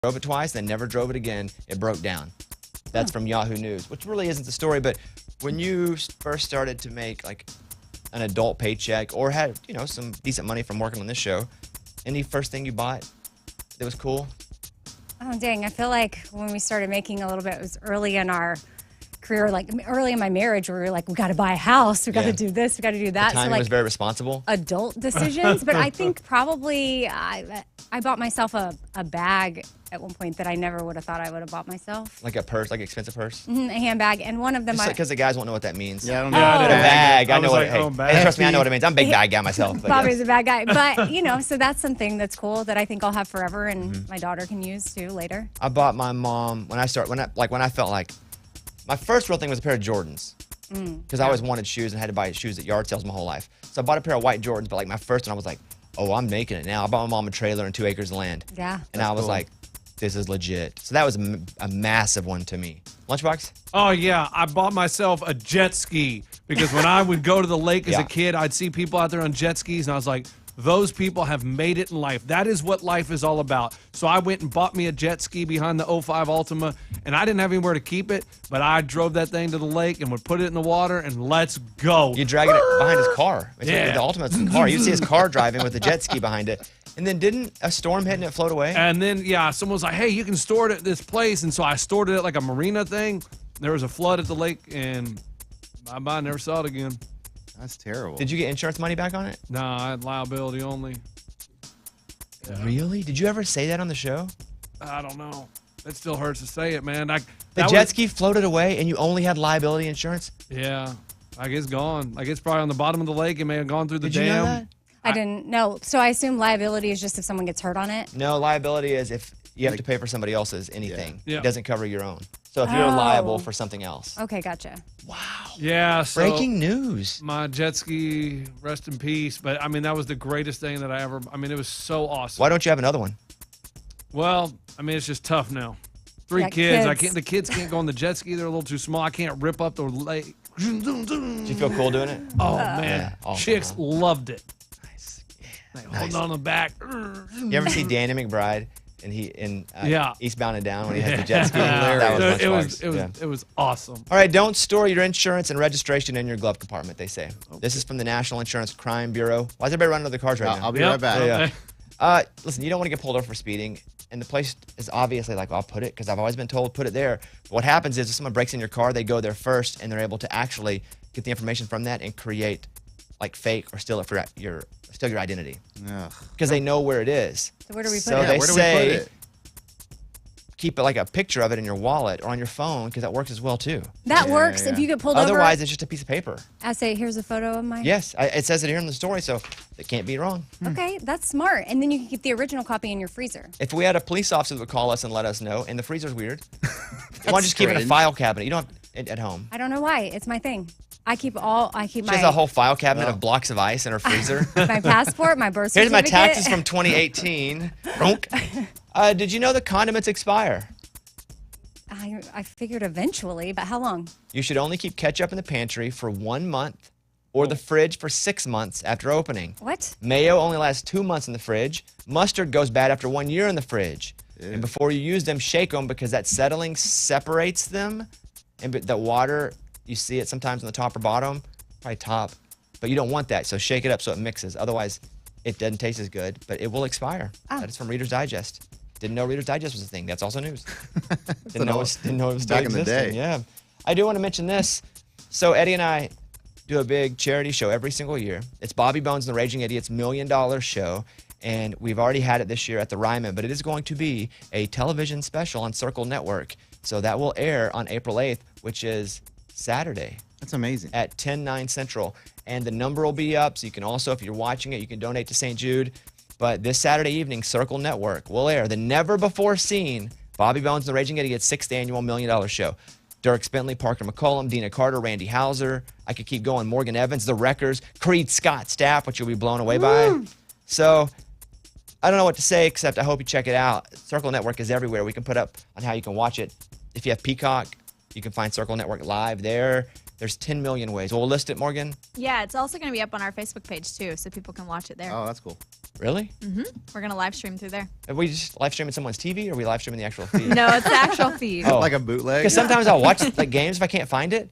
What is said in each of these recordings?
drove it twice, then never drove it again. It broke down. That's from Yahoo News, which really isn't the story. But when you first started to make like an adult paycheck or had, some decent money from working on this show, any first thing you bought that was cool? Oh, dang. I feel like when we started making a little bit, it was early in our career, like early in my marriage, where we were like, we got to buy a house, we got to do this, we got to do that. The timing so, was very responsible. Adult decisions, but I think probably I bought myself a bag at one point that I never would have thought I would have bought myself. Like a purse, like an expensive purse? Mm-hmm, a handbag, and one of them... Because the guys won't know what that means. Yeah, I don't know. A bag. I know what it means. Bag. Trust me, I know what it means. I'm a big bag guy myself. Bobby's a bad guy. But, so that's something that's cool that I think I'll have forever and my daughter can use too later. I bought my mom, when I felt like, my first real thing was a pair of Jordans. Because I always wanted shoes and had to buy shoes at yard sales my whole life. So I bought a pair of white Jordans, but like my first one, I was like, oh, I'm making it now. I bought my mom a trailer and 2 acres of land. Yeah. And I was like, this is legit. So that was a massive one to me. Lunchbox? Oh, yeah. I bought myself a jet ski because when I would go to the lake as a kid, I'd see people out there on jet skis, and I was like, those people have made it in life. That is what life is all about. So I went and bought me a jet ski behind the 05 Altima, and I didn't have anywhere to keep it, but I drove that thing to the lake and would put it in the water, and let's go. You drag it behind his car. Yeah. The Ultimate's in the car. You see his car driving with the jet ski behind it. And then didn't a storm hit and it float away? And then, someone was like, hey, you can store it at this place. And so I stored it at like a marina thing. There was a flood at the lake, and bye-bye, never saw it again. That's terrible. Did you get insurance money back on it? No, I had liability only. Yeah. Really? Did you ever say that on the show? I don't know. It still hurts to say it, man. The jet ski floated away and you only had liability insurance? Yeah. Like it's gone. Like it's probably on the bottom of the lake. It may have gone through the dam. Did you know that? I didn't know. So I assume liability is just if someone gets hurt on it? No, liability is if you have to pay for somebody else's anything. Yeah. It doesn't cover your own. So if you're liable for something else. Okay, gotcha. Wow. Yeah. So breaking news. My jet ski, rest in peace. But I mean, that was the greatest thing that it was so awesome. Why don't you have another one? Well, I mean, it's just tough now. 3 kids. The kids can't go on the jet ski. They're a little too small. I can't rip up the lake. Do you feel cool doing it? Oh, man. Yeah, awesome, Chicks loved it. Nice. Like, holding on the back. You ever see Danny McBride in Eastbound and Down when he has the jet ski? It was awesome. All right, don't store your insurance and registration in your glove compartment, they say. Okay. This is from the National Insurance Crime Bureau. Why is everybody running to the cars right now? I'll be right back. Listen, you don't want to get pulled over for speeding. And the place is obviously like, I'll put it, because I've always been told, put it there. But what happens is if someone breaks in your car, they go there first, and they're able to actually get the information from that and create like fake or steal it for your identity. Because they know where it is. So where do we put So it? they where do say, we put it? keep it like a picture of it in your wallet or on your phone, because that works as well too. That works if you get pulled over. Otherwise, it's just a piece of paper. I say, here's a photo of my... Yes, it says it here in the story, so it can't be wrong. Okay, that's smart. And then you can keep the original copy in your freezer. If we had a police officer that would call us and let us know, and the freezer's weird, why don't you just keep it in a file cabinet? You don't have it at home. I don't know why. It's my thing. I keep She has a whole file cabinet of blocks of ice in her freezer. my passport, my birth Here's certificate. my taxes from 2018. Did you know the condiments expire? I figured eventually, but how long? You should only keep ketchup in the pantry for 1 month or the fridge for 6 months after opening. What? Mayo only lasts 2 months in the fridge. Mustard goes bad after 1 year in the fridge. And before you use them, shake them, because that settling separates them. And the water, you see it sometimes on the top or bottom, probably top. But you don't want that, so shake it up so it mixes. Otherwise, it doesn't taste as good, but it will expire. Oh. That is from Reader's Digest. Didn't know Reader's Digest was a thing. That's also news. Didn't know it was still back in the day. Yeah. I do want to mention this. So Eddie and I do a big charity show every single year. It's Bobby Bones and the Raging Idiot's $1 Million show. And we've already had it this year at the Ryman, but it is going to be a television special on Circle Network. So that will air on April 8th, which is Saturday. That's amazing. At 10/9 Central. And the number will be up, so you can also, if you're watching it, you can donate to St. Jude. But this Saturday evening, Circle Network will air the never-before-seen Bobby Bones and the Raging Idiot's 6th annual $1 Million show. Dirk Bentley, Parker McCollum, Dina Carter, Randy Hauser. I could keep going. Morgan Evans, The Wreckers, Creed Scott Staff, which you'll be blown away by. So I don't know what to say, except I hope you check it out. Circle Network is everywhere. We can put up on how you can watch it. If you have Peacock, you can find Circle Network live there. There's 10 million ways. We'll list it, Morgan. Yeah, it's also going to be up on our Facebook page, too, so people can watch it there. Oh, that's cool. Really? We're going to live stream through there. Are we just live streaming someone's TV, or are we live streaming the actual feed? No, it's the actual feed. Oh. Like a bootleg? Because sometimes I'll watch like games if I can't find it.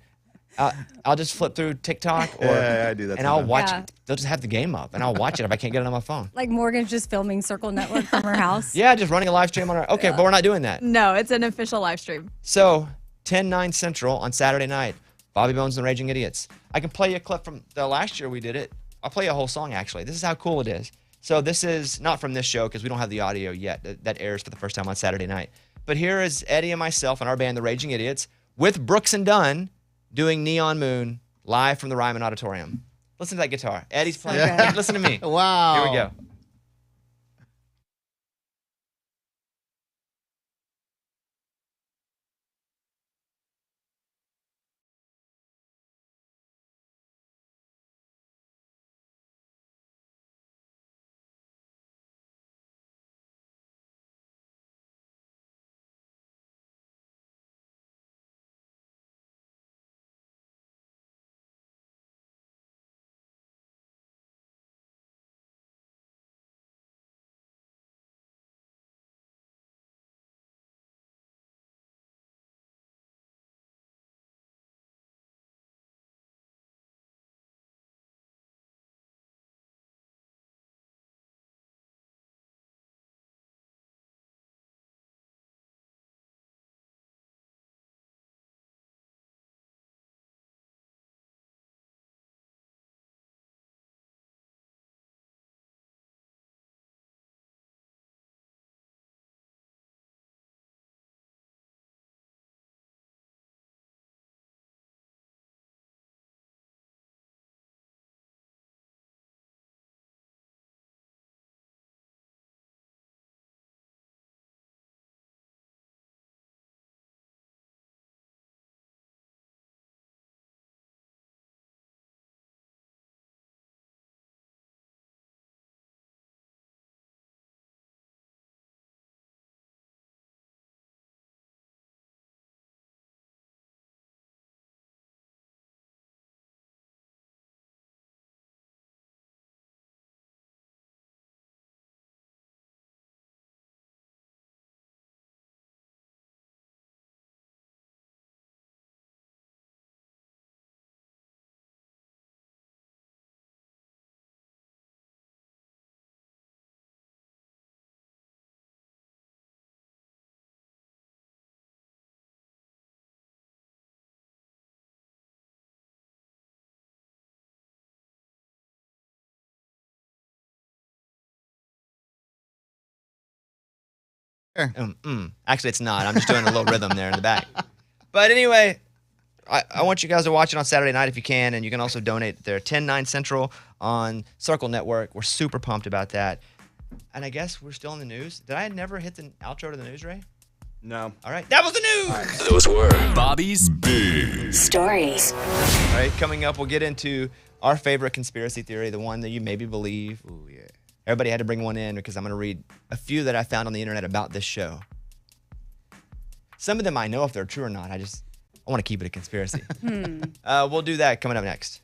I'll just flip through TikTok or Yeah, I do that and I'll sometimes. watch. Yeah. They'll just have the game up, and I'll watch it if I can't get it on my phone. Like Morgan's just filming Circle Network from her house. Yeah, just running a live stream on our. Okay, but we're not doing that. No, it's an official live stream. So 10/9 Central on Saturday night. Bobby Bones and the Raging Idiots. I can play you a clip from the last year we did it. I'll play you a whole song actually. This is how cool it is. So this is not from this show because we don't have the audio yet. That airs for the first time on Saturday night. But here is Eddie and myself and our band, the Raging Idiots, with Brooks and Dunn doing Neon Moon live from the Ryman Auditorium. Listen to that guitar. Eddie's playing. Okay. Listen to me. Wow. Here we go. Actually, it's not. I'm just doing a little rhythm there in the back. But anyway, I want you guys to watch it on Saturday night if you can, and you can also donate there. 10/9 Central on Circle Network. We're super pumped about that. And I guess we're still in the news. Did I never hit the outro to the news, Ray? No. All right, that was the news. Those were Bobby's Big Stories. All right, coming up, we'll get into our favorite conspiracy theory, the one that you maybe believe. Ooh, yeah. Everybody had to bring one in because I'm going to read a few that I found on the internet about this show. Some of them I know if they're true or not. I want to keep it a conspiracy. We'll do that coming up next.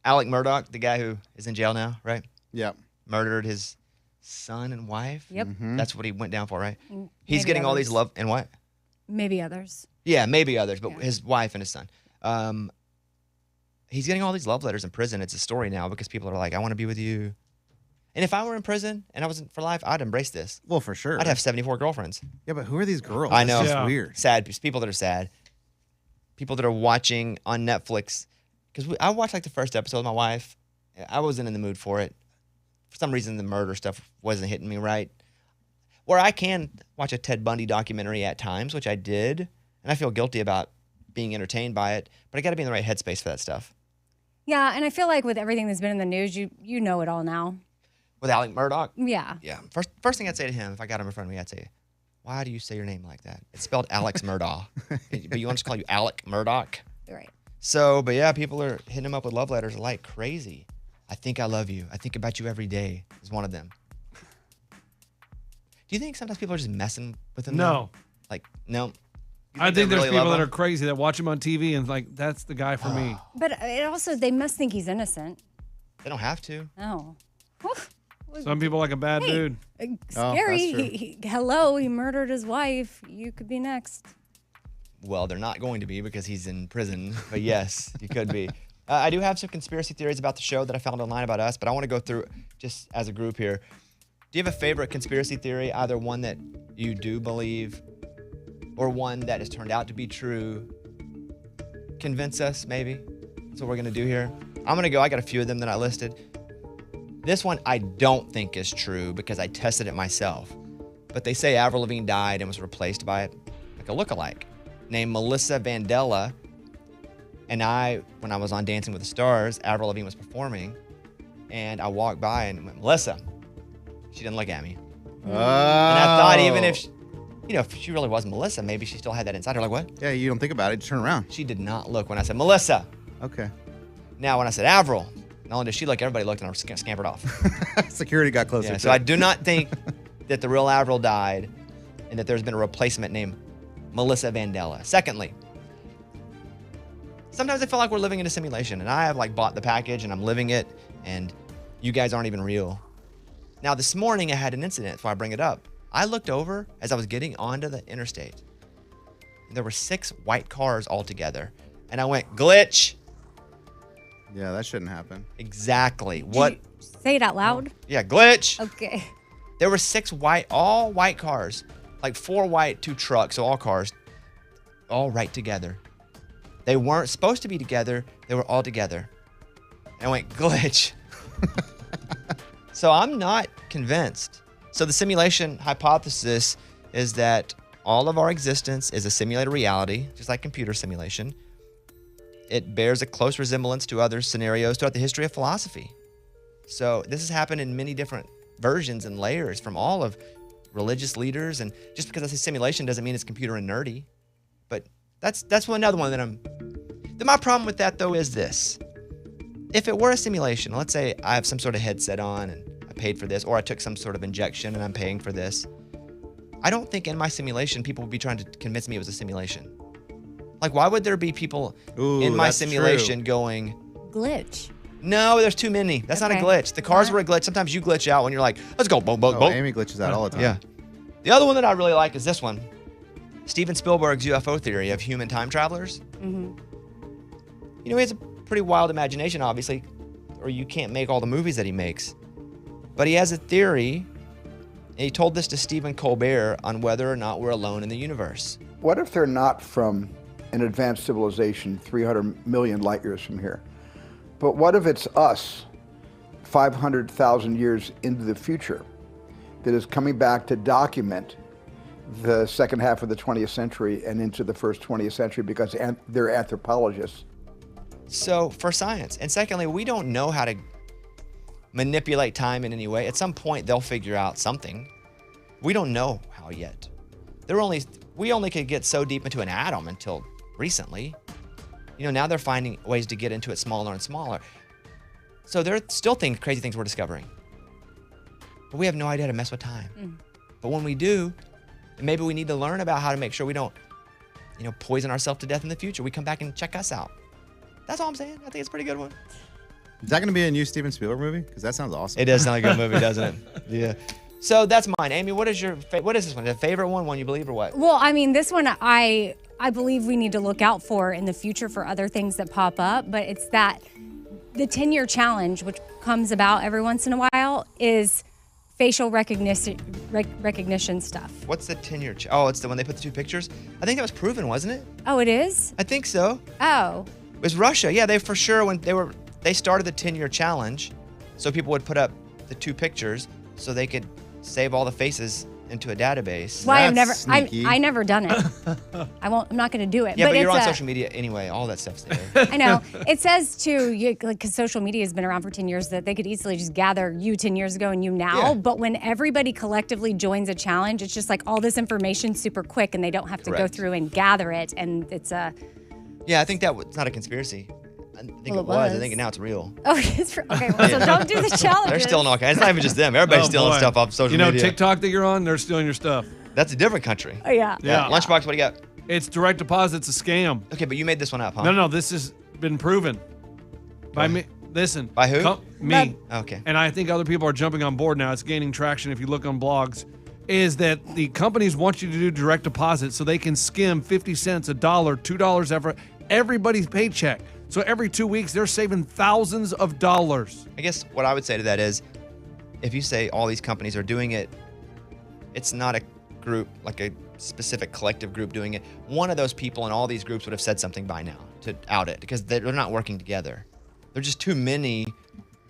Alec Murdaugh, the guy who is in jail now, right? Yep. Murdered his son and wife. Yep. That's what he went down for, right? Mm, He's maybe getting all these others. love and what? Maybe others. Yeah, maybe others, but Yeah. his wife and his son. He's getting all these love letters in prison. It's a story now because people are like, I want to be with you. And if I were in prison and I wasn't for life, I'd embrace this. Well, for sure. I'd have 74 girlfriends. Yeah, but who are these girls? I know. It's just Yeah. weird. Sad people that are sad. People that are watching on Netflix. Because I watched like the first episode with my wife. I wasn't in the mood for it. For some reason, the murder stuff wasn't hitting me right. Where I can watch a Ted Bundy documentary at times, which I did, and I feel guilty about being entertained by it, but I got to be in the right headspace for that stuff. Yeah, and I feel like with everything that's been in the news, you know it all now. With Alec Murdaugh, Yeah. yeah. First thing I'd say to him, if I got him in front of me, I'd say, why do you say your name like that? It's spelled Alex Murdaugh. But you want us to call you Alec Murdaugh? Right. So, but yeah, people are hitting him up with love letters like crazy. I think I love you. I think about you every day is one of them. Do you think sometimes people are just messing with him? No. though? Like, no. I think there's really people love that him? are crazy that watch him on TV and like, that's the guy for me. But it also, they must think he's innocent. They don't have to. Oh. Some people like a bad dude. Scary. that's true. Hello, he murdered his wife. You could be next. Well, they're not going to be because he's in prison. But yes, he could be. I do have some conspiracy theories about the show that I found online about us, but I want to go through just as a group here. Do you have a favorite conspiracy theory, either one that you do believe or one that has turned out to be true? Convince us, maybe. That's what we're going to do here. I'm going to go. I got a few of them that I listed. This one I don't think is true because I tested it myself. But they say Avril Lavigne died and was replaced by like a lookalike named Melissa Vandella. And when I was on Dancing with the Stars, Avril Lavigne was performing. And I walked by and went, Melissa. She didn't look at me. Oh. And I thought even if she really was Melissa, maybe she still had that inside her. Like, what? Yeah, you don't think about it. Just turn around. She did not look when I said, Melissa. Okay. Now, when I said Avril, not only did she look, everybody looked and I scampered off. Security got closer. Yeah, to so I do not think that the real Avril died and that there's been a replacement named Melissa Vandella. Secondly, sometimes I feel like we're living in a simulation and I have like bought the package and I'm living it and you guys aren't even real. Now, this morning I had an incident, that's why I bring it up. I looked over as I was getting onto the interstate and there were 6 white cars all together and I went, glitch. Yeah, that shouldn't happen. Exactly. Did What? you say it out loud? Yeah, glitch. Okay. There were 6 all white cars, like 4 white, 2 trucks, so all cars, all right together. They weren't supposed to be together. They were all together. And I went, glitch. So I'm not convinced. So the simulation hypothesis is that all of our existence is a simulated reality, just like computer simulation. It bears a close resemblance to other scenarios throughout the history of philosophy. So this has happened in many different versions and layers from all of religious leaders. And just because I say simulation doesn't mean it's computer and nerdy. But that's another one that my problem with that though is this. If it were a simulation, let's say I have some sort of headset on and I paid for this, or I took some sort of injection and I'm paying for this. I don't think in my simulation people would be trying to convince me it was a simulation. Like, why would there be people in my that's simulation true. going, Glitch. no, there's too many. That's not a Okay. glitch. The cars Not- were a glitch. Sometimes you glitch out when you're like, let's go, boom, boom, Oh, boom. Amy glitches out all the time. Yeah. The other one that I really like is this one. Steven Spielberg's UFO theory of human time travelers. Mm-hmm. You know, he has a pretty wild imagination, obviously, or you can't make all the movies that he makes. But he has a theory, and he told this to Stephen Colbert on whether or not we're alone in the universe. What if they're not from an advanced civilization 300 million light years from here? But what if it's us 500,000 years into the future that is coming back to document the second half of the 20th century and into the first 20th century because they're anthropologists? So, for science. And secondly, we don't know how to manipulate time in any way. At some point, they'll figure out something. We don't know how yet. We only could get so deep into an atom until recently. You know, now they're finding ways to get into it smaller and smaller. So there are still crazy things we're discovering. But we have no idea how to mess with time. But when we do, maybe we need to learn about how to make sure we don't, poison ourselves to death in the future. We come back and check us out. That's all I'm saying. I think it's a pretty good one. Is that going to be a new Steven Spielberg movie? Because that sounds awesome. It does sound like a good movie, doesn't it? Yeah. So that's mine. Amy, what is this one? A favorite one you believe or what? Well, I mean, this one I believe we need to look out for in the future for other things that pop up, but it's that the 10-year challenge, which comes about every once in a while, is facial recognition stuff. What's the 10-year? Oh, it's the one they put the two pictures. I think that was proven, wasn't it? Oh, it is? I think so. Oh. It was Russia. Yeah, they for sure when they started the 10-year challenge, so people would put up the two pictures so they could save all the faces into a database. Well, That's sneaky. I never done it. I'm not going to do it. Yeah, but you're on it's social media anyway. All that stuff's there. I know. It says too, because social media has been around for 10 years, that they could easily just gather you 10 years ago and you now. Yeah. But when everybody collectively joins a challenge, it's just like all this information super quick, and they don't have to go Correct. through and gather it. And it's a. Yeah, I think that was not a conspiracy. I think Well, it was. it I think was. now it's real. Oh, it's okay. Well, so don't do the challenge. They're stealing all kinds. It's not even just them. Everybody's stealing boy. stuff off social You know, media. TikTok that you're on, they're stealing your stuff. That's a different country. Oh, yeah. Yeah. Lunchbox, what do you got? It's direct deposit's a scam. Okay, but you made this one up, huh? No, this has been proven by me. Listen. By who? Me. Okay. And I think other people are jumping on board now. It's gaining traction if you look on blogs. Is that the companies want you to do direct deposit so they can skim 50 cents, $1, $2 everybody's paycheck. So every 2 weeks, they're saving thousands of dollars. I guess what I would say to that is, if you say all these companies are doing it, it's not a group, like a specific collective group doing it. One of those people in all these groups would have said something by now to out it, because they're not working together. They're just too many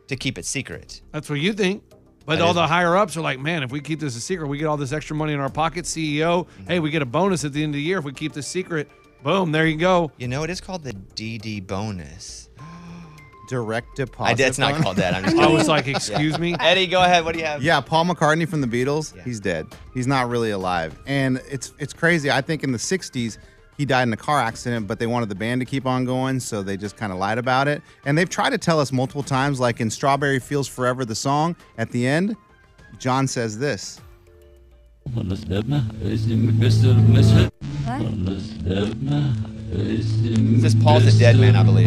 to keep it secret. That's what you think. But That all is- the higher ups are like, man, if we keep this a secret, we get all this extra money in our pocket. CEO, hey, we get a bonus at the end of the year if we keep this secret. Boom, there you go. You know, it is called the DD bonus. Direct deposit. It's not fund. called that. I'm just I kidding. was like, excuse me? Eddie, go ahead. What do you have? Yeah, Paul McCartney from the Beatles, Yeah. he's dead. He's not really alive. And it's crazy. I think in the 60s, he died in a car accident, but they wanted the band to keep on going, so they just kind of lied about it. And they've tried to tell us multiple times, like in Strawberry Fields Forever, the song, at the end, John says this. It says Paul's a dead man, I believe.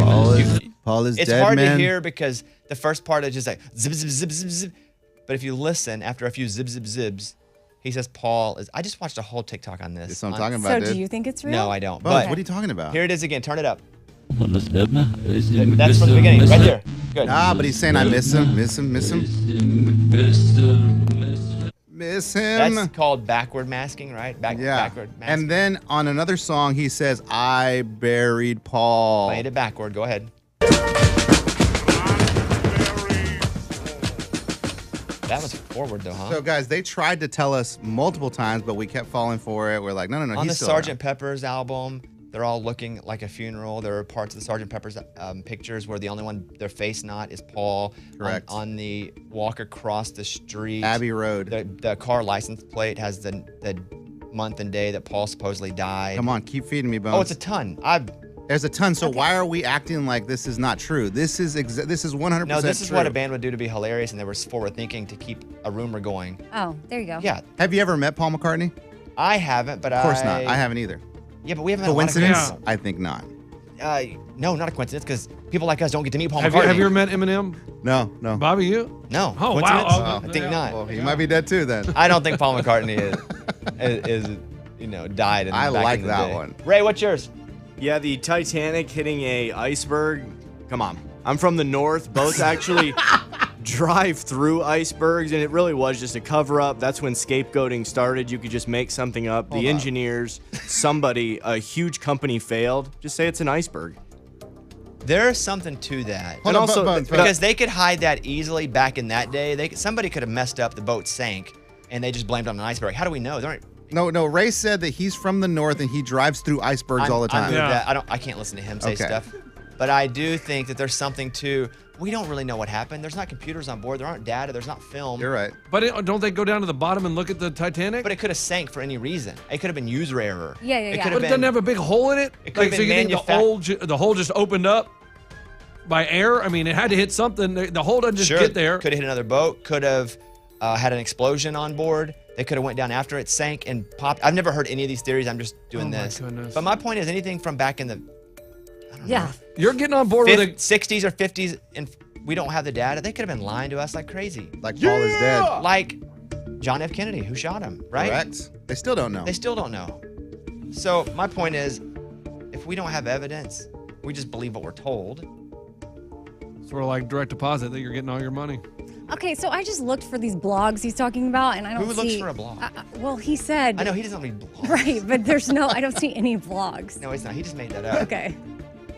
Paul is It's dead, hard man. to hear because the first part is just like zip, zip, zip, zip, zip. But if you listen, after a few zip, zip, zips, he says Paul is. I just watched a whole TikTok on this. That's what I'm talking So about, do dude. you think it's real? No, I don't. Buzz, But what are you talking about? here it is again. Turn it up. That's from the beginning, right there. Good. Ah, but he's saying I miss him, miss him, miss him. Miss him. That's called backward masking, right? Backward masking. And then on another song, he says, I buried Paul. Played it backward. Go ahead. That was forward though, huh? So, guys, they tried to tell us multiple times, but we kept falling for it. We're like, no, On the he's still Sgt. around. Pepper's album, they're all looking like a funeral. There are parts of the Sgt. Pepper's pictures where the only one, their face not, is Paul. Correct. On the walk across the street, Abbey Road. the car license plate has the month and day that Paul supposedly died. Come on, keep feeding me, Bones. Oh, it's a ton. There's a ton. So why are we acting like this is not true? This is 100% No, this is true. what a band would do to be hilarious, and they were forward thinking to keep a rumor going. Oh, there you go. Yeah, Have you ever met Paul McCartney? I haven't, but Of course not. I haven't either. Yeah, but we haven't. Met a lot of Coincidence? people. I think not. No, not a coincidence, because people like us don't get to meet Paul Have McCartney. you ever met Eminem? No. Bobby, you? No. Oh, Coincidence? wow. I think not. Well, he might be dead too then. I don't think Paul McCartney is died. I back like in the that day. one. Ray, what's yours? Yeah, the Titanic hitting a iceberg. Come on. I'm from the north. Boats actually drive through icebergs, and it really was just a cover-up. That's when scapegoating started. You could just make something up. The engineers, somebody, a huge company failed. Just say it's an iceberg. There's something to that. Hold And on, also, but- Because they could hide that easily back in that day. Somebody could have messed up, the boat sank, and they just blamed it on an iceberg. How do we know? There aren't- No, Ray said that he's from the north and he drives through icebergs all the I'm time. with Yeah. that. I can't listen to him say Okay. stuff. But I do think that there's something to. We don't really know what happened. There's not computers on board. There aren't data. There's not film. You're right. But don't they go down to the bottom and look at the Titanic? But it could have sank for any reason. It could have been user error. Yeah, It yeah. could But have it doesn't been. have a big hole in it? It could have so been you think the hole just opened up by air? I mean, it had to hit something. The hole doesn't just Sure, get there. Could have hit another boat. Could have had an explosion on board. They could have went down after it sank and popped. I've never heard any of these theories. I'm just doing Oh my this. goodness. But my point is, anything from back in the Yeah. You're getting on board with it. 60s or 50s and we don't have the data. They could have been lying to us like crazy. Like Paul is dead. Like John F. Kennedy, who shot him, right? Correct. They still don't know. They still don't know. So my point is, if we don't have evidence, we just believe what we're told. Sort of like direct deposit that you're getting all your money. Okay, so I just looked for these blogs he's talking about, and I don't Who see. looks for a blog? Well, he said. I know he doesn't read blogs. Right, but there's no. I don't see any vlogs. No, he's not. He just made that up. Okay.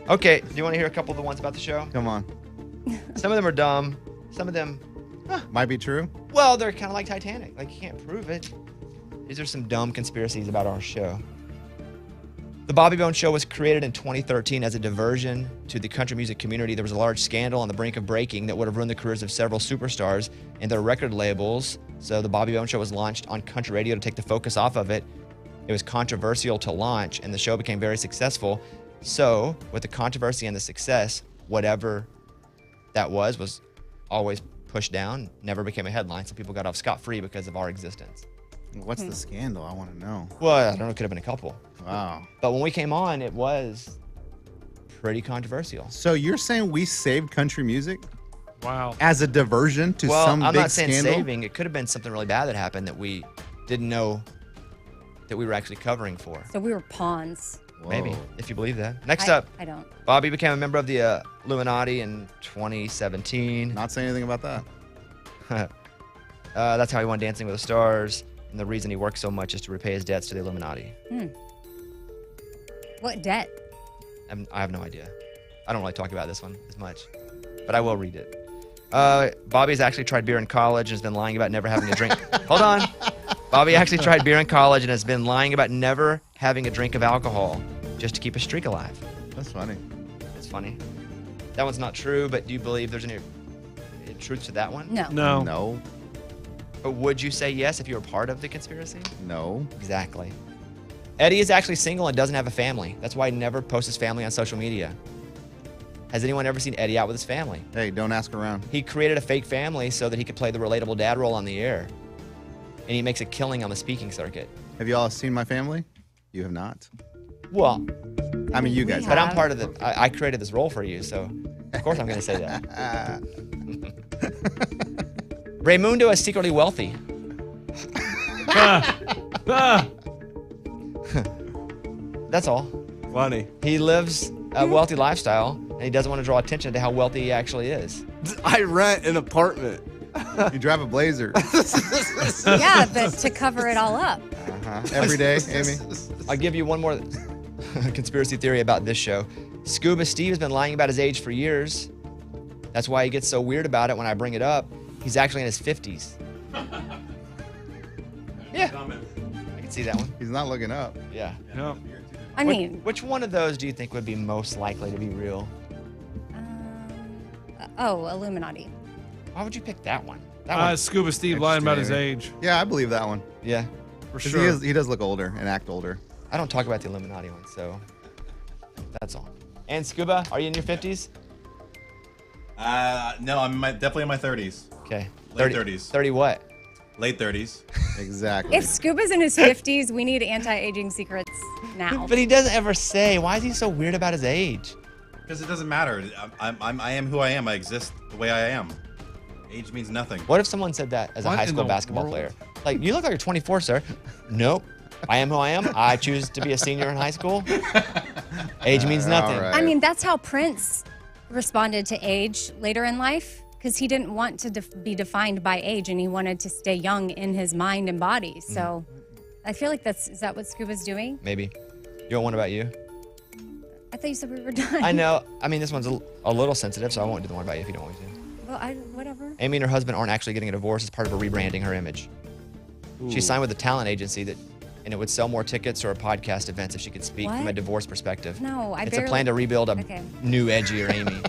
Okay. Do you want to hear a couple of the ones about the show? Come on. Some of them are dumb. Some of them, Might be true. well, they're kind of like Titanic. Like you can't prove it. These are some dumb conspiracies about our show. The Bobby Bones Show was created in 2013 as a diversion to the country music community. There was a large scandal on the brink of breaking that would have ruined the careers of several superstars and their record labels. So the Bobby Bones Show was launched on country radio to take the focus off of it. It was controversial to launch, and the show became very successful. So with the controversy and the success, whatever that was always pushed down, never became a headline. So people got off scot-free because of our existence. What's the scandal? I want to know. Well, I don't know. It could have been a couple. Wow. But when we came on, it was pretty controversial. So you're saying we saved country music Wow. as a diversion to Well, some I'm big not saying scandal? saving. It could have been something really bad that happened that we didn't know that we were actually covering for. So we were pawns. Maybe, Whoa. if you believe that. Next I up, don't. Bobby became a member of the Illuminati in 2017. Not saying anything about that. That's how he won Dancing with the Stars. And the reason he worked so much is to repay his debts to the Illuminati. What debt? I have no idea. I don't really talk about this one as much, but I will read it. Bobby's actually tried beer in college and has been lying about never having a drink. Hold on. Bobby actually tried beer in college and has been lying about never having a drink of alcohol just to keep a streak alive. That's funny. It's funny. That one's not true, but do you believe there's any truth to that one? No. No. No. But would you say yes if you were part of the conspiracy? No. Exactly. Eddie is actually single and doesn't have a family. That's why he never posts his family on social media. Has anyone ever seen Eddie out with his family? Hey, don't ask around. He created a fake family so that he could play the relatable dad role on the air. And he makes a killing on the speaking circuit. Have you all seen my family? You have not. Well, I mean, you guys but have. I'm part of the, I created this role for you, so of course I'm going to say that. Raymundo is secretly wealthy. That's all. Funny. He lives a wealthy lifestyle, and he doesn't want to draw attention to how wealthy he actually is. I rent an apartment. You drive a Blazer Yeah, but to cover it all up. every day, Amy. I'll give you one more conspiracy theory about this show. Scuba Steve has been lying about his age for years. That's why he gets so weird about it when I bring it up. He's actually in his 50s. Yeah, I can see that one. He's not looking up. Yeah. No. I mean, Which one of those do you think would be most likely to be real? Illuminati. Why would you pick that one? That one. Scuba Steve lying about his Interesting, age. Yeah, I believe that one. Yeah. For 'Cause sure. he does look older and act older. I don't talk about the Illuminati one, so that's all. And Scuba, are you in your 50s? No, I'm definitely in my 30s. Okay. Late 30s. 30 what? Late 30s. Exactly. If Scuba's in his 50s, we need anti-aging secrets now. But he doesn't ever say. Why is he so weird about his age? Because it doesn't matter. I am who I am. I exist the way I am. Age means nothing. What if someone said that as a What high in school the basketball world? player? Like, you look like you're 24, sir. Nope. I am who I am. I choose to be a senior in high school. Age means nothing. all right. I mean, that's how Prince responded to age later in life, because he didn't want to be defined by age, and he wanted to stay young in his mind and body. So I feel like is that what Scuba's doing? Maybe. You want one about you? I thought you said we were done. I know. I mean, this one's a little sensitive, so I won't do the one about you if you don't want me to. Well, whatever. Amy and her husband aren't actually getting a divorce as part of rebranding her image. She signed with a talent agency and it would sell more tickets or podcast events if she could speak from a What? divorce perspective. No, It's a plan to rebuild a Okay. new, edgier Amy.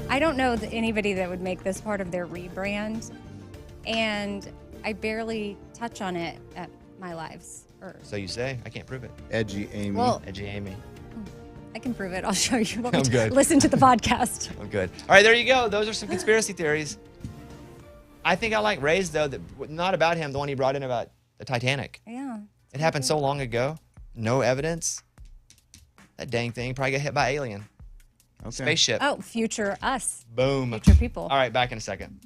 I don't know anybody that would make this part of their rebrand, and I barely touch on it at my lives. So you say? I can't prove it. Edgy Amy. Well, Edgy Amy. I can prove it. I'll show you. I'm good. Listen to the podcast. I'm good. All right, there you go. Those are some conspiracy theories. I think I like Ray's, though, not about him, the one he brought in about the Titanic. Yeah. It happened so long ago. No evidence. That dang thing probably got hit by an alien. Spaceship. Oh, future us. Boom. Future people. All right, back in a second.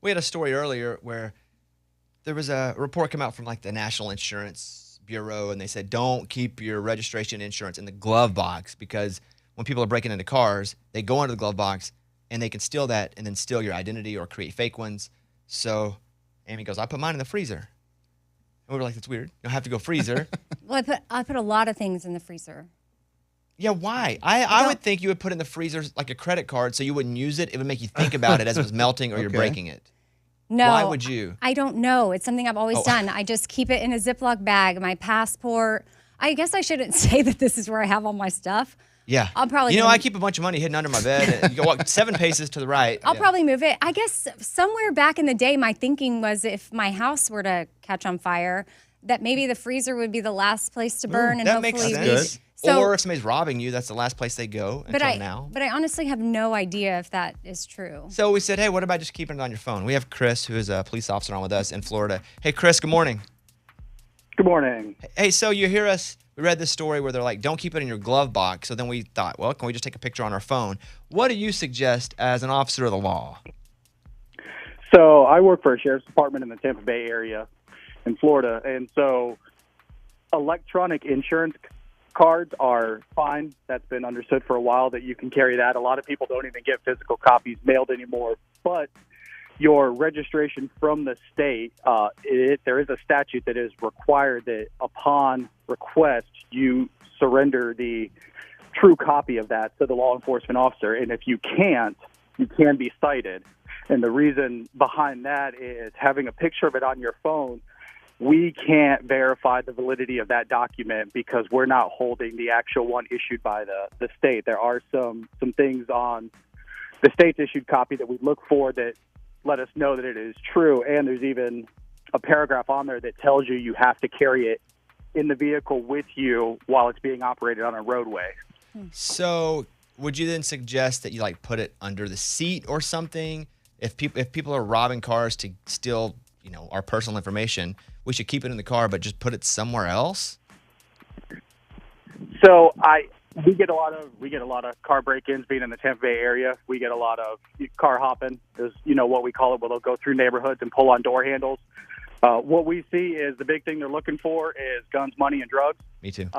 We had a story earlier where there was a report come out from like the National Insurance Bureau, and they said don't keep your registration insurance in the glove box because when people are breaking into cars, they go into the glove box and they can steal that and then steal your identity or create fake ones. So Amy goes, I put mine in the freezer. And we were like, that's weird. You don't have to go freezer. Well, I put a lot of things in the freezer. Yeah, why? I would think you would put in the freezer like a credit card so you wouldn't use it. It would make you think about it as it was melting or you're breaking it. No. Why would you? I don't know. It's something I've always done. I just keep it in a Ziploc bag, my passport. I guess I shouldn't say that this is where I have all my stuff. Yeah. I'll probably I keep a bunch of money hidden under my bed. And you go walk 7 paces to the right. I'll probably move it. I guess somewhere back in the day, my thinking was if my house were to catch on fire, that maybe the freezer would be the last place to burn. And that hopefully makes sense. So, or if somebody's robbing you, that's the last place they go until now. But I honestly have no idea if that is true. So we said, hey, what about just keeping it on your phone? We have Chris, who is a police officer on with us in Florida. Hey, Chris, good morning. Good morning. Hey, so you hear us, we read this story where they're like, don't keep it in your glove box. So then we thought, well, can we just take a picture on our phone? What do you suggest as an officer of the law? So I work for a sheriff's department in the Tampa Bay area in Florida. And so electronic insurance cards are fine. That's been understood for a while that you can carry that. A lot of people don't even get physical copies mailed anymore. But your registration from the state, there is a statute that is required that upon request, you surrender the true copy of that to the law enforcement officer. And if you can't, you can be cited. And the reason behind that is having a picture of it on your phone. We can't verify the validity of that document because we're not holding the actual one issued by the state. There are some things on the state's issued copy that we look for that let us know that it is true. And there's even a paragraph on there that tells you have to carry it in the vehicle with you while it's being operated on a roadway. So would you then suggest that you like put it under the seat or something? If people are robbing cars to steal, our personal information, we should keep it in the car, but just put it somewhere else? So we get a lot of car break-ins being in the Tampa Bay area. We get a lot of car hopping, is what we call it, where they'll go through neighborhoods and pull on door handles. What we see is the big thing they're looking for is guns, money, and drugs. Me too.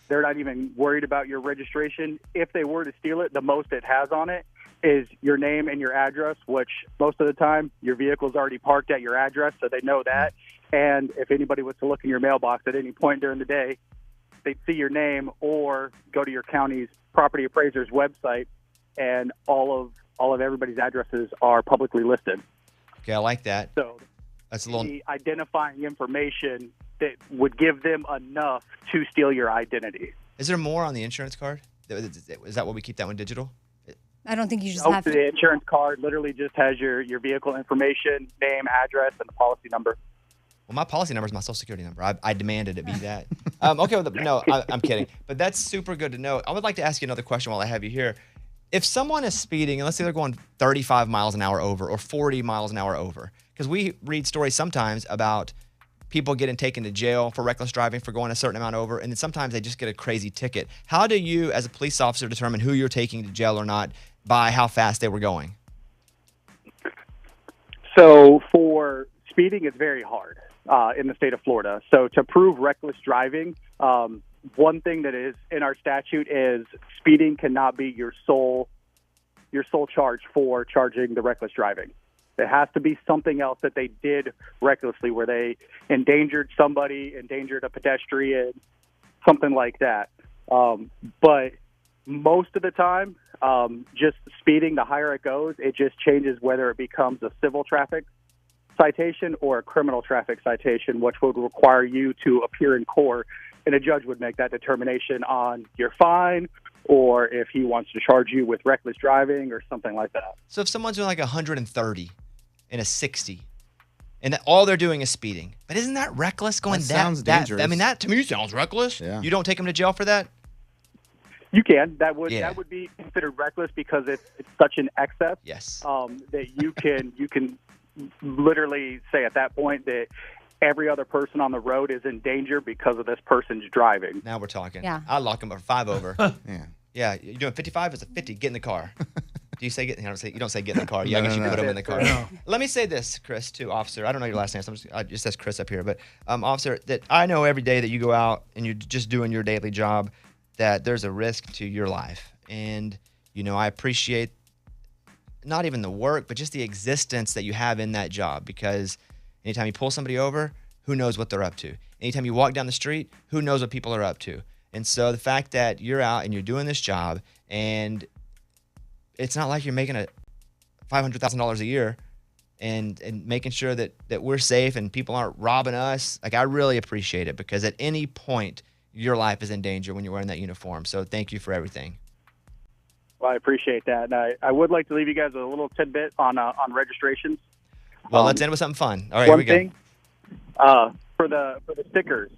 They're not even worried about your registration. If they were to steal it, the most it has on it is your name and your address, which most of the time your vehicle's already parked at your address, so they know that. And if anybody was to look in your mailbox at any point during the day, they'd see your name or go to your county's property appraiser's website, and all of everybody's addresses are publicly listed. Okay, I like that. So that's a little the identifying information that would give them enough to steal your identity. Is there more on the insurance card? Is that what we keep that one digital? I don't think you just have to. The insurance card literally just has your vehicle information, name, address, and the policy number. Well, my policy number is my social security number. I demanded it be that. Okay, no, I'm kidding. But that's super good to know. I would like to ask you another question while I have you here. If someone is speeding, and let's say they're going 35 miles an hour over or 40 miles an hour over, because we read stories sometimes about people getting taken to jail for reckless driving for going a certain amount over, and then sometimes they just get a crazy ticket. How do you, as a police officer, determine who you're taking to jail or not by how fast they were going? So for speeding, it's very hard in the state of Florida. So to prove reckless driving, one thing that is in our statute is speeding cannot be your sole charge for charging the reckless driving. There has to be something else that they did recklessly, where they endangered somebody, endangered a pedestrian, something like that. But most of the time, just speeding, the higher it goes, it just changes whether it becomes a civil traffic citation or a criminal traffic citation, which would require you to appear in court, and a judge would make that determination on your fine or if he wants to charge you with reckless driving or something like that. So if someone's doing like 130 in a 60, and all they're doing is speeding, but isn't that reckless going that? Sounds dangerous. I mean, that to me sounds reckless. Yeah. You don't take them to jail for that? You can. That would be considered reckless because it's such an excess. Yes. That you can literally say at that point that every other person on the road is in danger because of this person's driving. Now we're talking. Yeah. I'll lock them up for 5 over. Yeah. Yeah, you're doing 55, it's a 50, get in the car. Do you say get? You don't say get in the car. I guess you put them in the car. Let me say this, Chris, too, officer. I don't know your last name. So I just says Chris up here, but officer, that I know every day that you go out and you're just doing your daily job, that there's a risk to your life, and I appreciate not even the work, but just the existence that you have in that job, because anytime you pull somebody over, who knows what they're up to? Anytime you walk down the street, who knows what people are up to? And so the fact that you're out and you're doing this job, and it's not like you're making $500,000 a year and making sure that we're safe and people aren't robbing us. Like, I really appreciate it, because at any point, your life is in danger when you're wearing that uniform. So thank you for everything. Well, I appreciate that. And I would like to leave you guys with a little tidbit on registrations. Well, let's end with something fun. All right, here we go. One thing, for the stickers,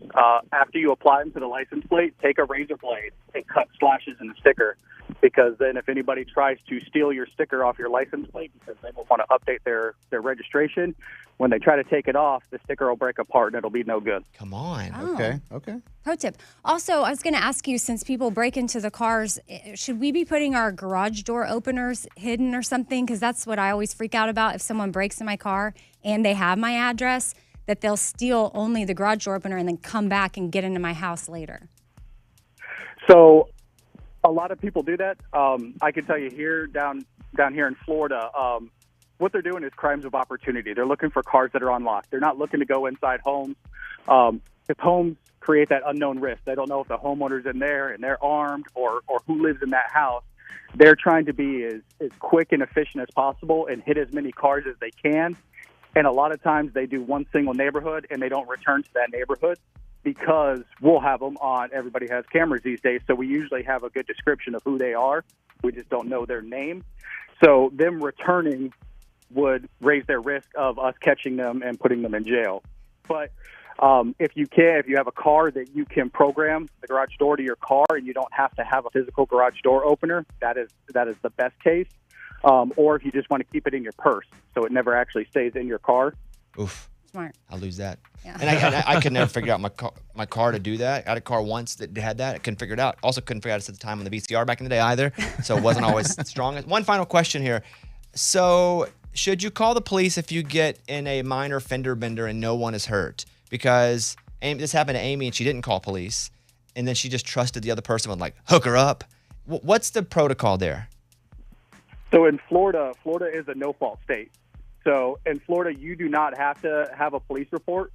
after you apply them to the license plate, take a razor blade and cut slashes in the sticker, because then if anybody tries to steal your sticker off your license plate because they don't want to update their registration, when they try to take it off, the sticker will break apart and it'll be no good. Come on. Oh. Okay. Pro tip. Also, I was going to ask you, since people break into the cars, should we be putting our garage door openers hidden or something? Because that's what I always freak out about. If someone breaks in my car and they have my address, that they'll steal only the garage door opener and then come back and get into my house later. So a lot of people do that. I can tell you here, down here in Florida, what they're doing is crimes of opportunity. They're looking for cars that are unlocked. They're not looking to go inside homes. If homes create that unknown risk, they don't know if the homeowner's in there and they're armed or who lives in that house. They're trying to be as quick and efficient as possible and hit as many cars as they can. And a lot of times they do one single neighborhood and they don't return to that neighborhood, because we'll have them on. Everybody has cameras these days, so we usually have a good description of who they are. We just don't know their name. So them returning would raise their risk of us catching them and putting them in jail. But if you have a car that you can program the garage door to your car and you don't have to have a physical garage door opener, that is the best case. Or if you just want to keep it in your purse so it never actually stays in your car. Oof. Smart. I'll lose that. Yeah. And I could never figure out my car to do that. I had a car once that had that. I couldn't figure it out. Also couldn't figure out it at the time on the VCR back in the day either. So it wasn't always strong. One final question here. So should you call the police if you get in a minor fender bender and no one is hurt? Because this happened to Amy and she didn't call police. And then she just trusted the other person would hook her up. What's the protocol there? So in Florida is a no-fault state. So in Florida, you do not have to have a police report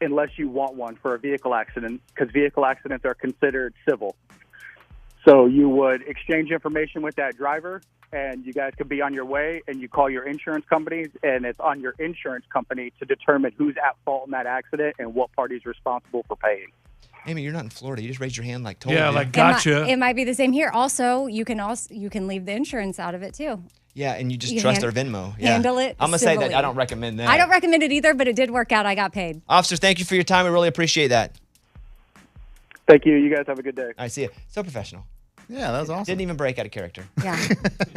unless you want one for a vehicle accident, because vehicle accidents are considered civil. So you would exchange information with that driver, and you guys could be on your way, and you call your insurance companies, and it's on your insurance company to determine who's at fault in that accident and what party's responsible for paying. Amy, you're not in Florida. You just raised your hand totally. Yeah, gotcha. It might be the same here. Also, you can leave the insurance out of it too. Yeah, and you just trust their Venmo. Yeah. Handle it. I'm going to say that I don't recommend that. I don't recommend it either, but it did work out. I got paid. Officers, thank you for your time. We really appreciate that. Thank you. You guys have a good day. All right, see you. So professional. Yeah, that was awesome. Didn't even break out of character. Yeah.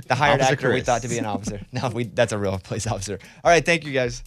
The hired Officer actor we Chris. thought to be an officer. No, that's a real police officer. All right, thank you guys.